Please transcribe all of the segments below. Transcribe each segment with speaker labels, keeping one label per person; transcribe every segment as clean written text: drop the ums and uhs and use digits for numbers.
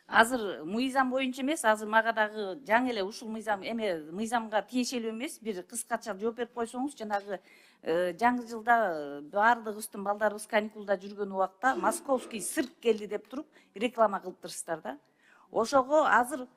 Speaker 1: Азыр мыйзам боюнча эмес, азыр мага дагы жаңы эле ушул мыйзамга тиешелүү эмес бир кыскача жооп берип койсоңуз, жанагы жаңы жылда баардыгыбыздын балдарыбыз каникулда жүргөн убакта московский цирк келди деп туруп реклама кылып турсуздар да. Ошого азыр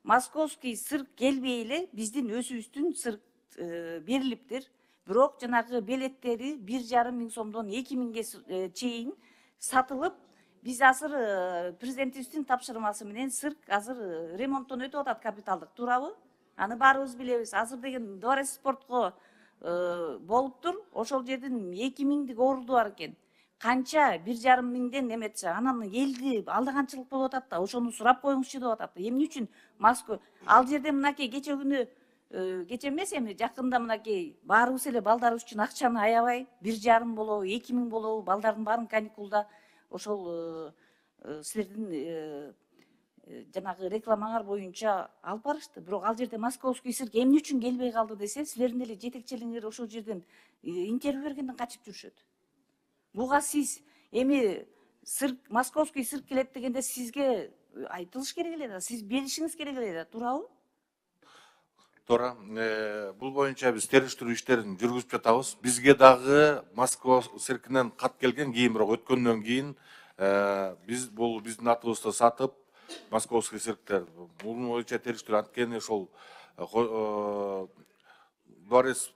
Speaker 1: московский цирк келбей эле биздин өзүбүздүн цирк берилиптир. Бирок жанагы билеттери 1,5 миң сомдон 2 миңге чейин сатылып, биз азыр президентибиздин тапшырмасы менен цирк азыр ремонттон өтүп атат капиталдык, туурабы? Аны баарыбыз билебиз. Азыр деген дворец спортко болуптур. Ошол жердин 2 миңдик орду бар экен. Канча 1,5 миңден эметсе, анан элди алдаганчылык болуп атат да, ошону сурап коюңузчу деп атат. Эмне үчүн Москва ал жерде мынакей кече күнү кече эмес эми жакында мынакей баарыбыз эле балдарыбыз үчүн акчаны аябай 1,5 болобу, 2 миң болобу, балдардын баарын каникулда ошол силердин жанагы рекламаңар боюнча алып барышты. Бирок ал жерде московский цирк эмне үчүн келбей калды десе, силердин эле жетекчилиңер ошол жерден интервью бергенден качып жүрүшөт. Буга сиз эми московский цирк келет дегенде сизге айтылыш керек эле да, сиз билишиңиз керек эле да, туурабы?
Speaker 2: Туура. Бул боюнча биз териштирүү иштерин жүргүзүп жатабыз. Бизге дагы Москва циркинен кат келген, кийин бирок өткөндөн кийин биз бул биздин атыбызды сатып московский цирктер бул боюнча териштирүү, анткени ошол дворец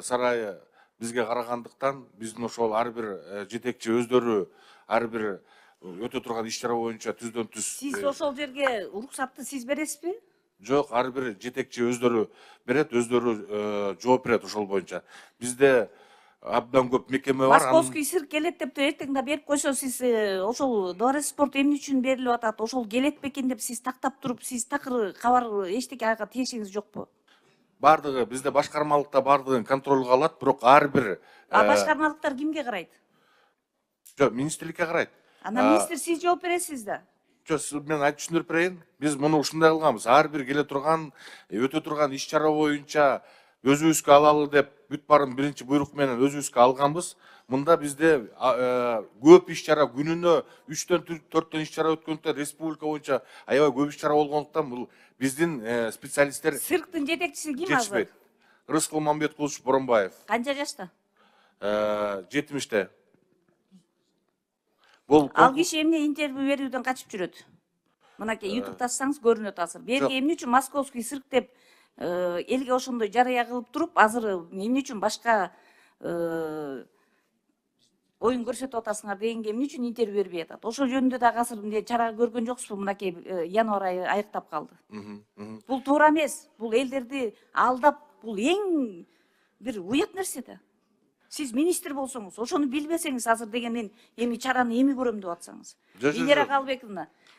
Speaker 2: сарайы бизге карагандыктан биздин ошол ар бир жетекчи өздөрү ар бир өтө турган иш чара боюнча түздөн түз.
Speaker 1: Сиз ошол жерге уруксатты сиз бересизби?
Speaker 2: Жок, ар бир жетекчи өздөрү берет, өздөрү жооп берет ошол боюнча. Бизде абдан көп мекеме бар.
Speaker 1: Московский цирк келет деп эртең да берип койсо, сиз ошол дворец спорт эмне үчүн берилип атат, ошол келет бекен деп сиз тактап туруп, сиз такыр кабар эчтеке ага тиешиңиз жокпу?
Speaker 2: Бардыгы бизде башкармалыкта бардыгын контролго алат, бирок ар бир
Speaker 1: Башкармалыктар кимге карайт?
Speaker 2: жок, министрликке карайт.
Speaker 1: Ана министр сиз жооп бересиз да.
Speaker 2: Жок, мен айтып түшүндүрүп берейин. Биз муну ушундай кылганбыз. Ар бир келе турган, өтө турган иш чара боюнча өзүбүзгө алалы деп бүт баарын биринчи буйрук менен өзүбүзгө алганбыз. Мында бизде көп иш чара, күнүнө 3-төн 4төн иш чара өткөндүктөн, республика боюнча аябай көп иш чара болгондуктан бул биздин специалисттер.
Speaker 1: Цирктин жетекчиси ким азыр?
Speaker 2: Рыскул Мамбеткулович Боронбаев.
Speaker 1: Канча жашта?
Speaker 2: 70-те.
Speaker 1: Ал киши эмне интервью берүүдөн качып жүрөт? Мынакей YouTube тассаңыз көрүнөт азыр. Берги эмне үчүн московский цирк деп элге ошондой жарыя кылып туруп, азыр эмне үчүн башка оюн көрсөтүп атасыңар дегенге эмне үчүн интервью бербей атат? Ошол жөнүндө дагы азыр эмне чара көргөн жоксузбу? Мынакей январь айы айыктап калды. Бул туура эмес. Бул элдерди алдап, бул эң бир уят нерсе да. Сиз министр болсоңуз, ошону билбесеңиз азыр деген мен эми чараны эми көрөм деп атсаңыз. Венера Калыбековна,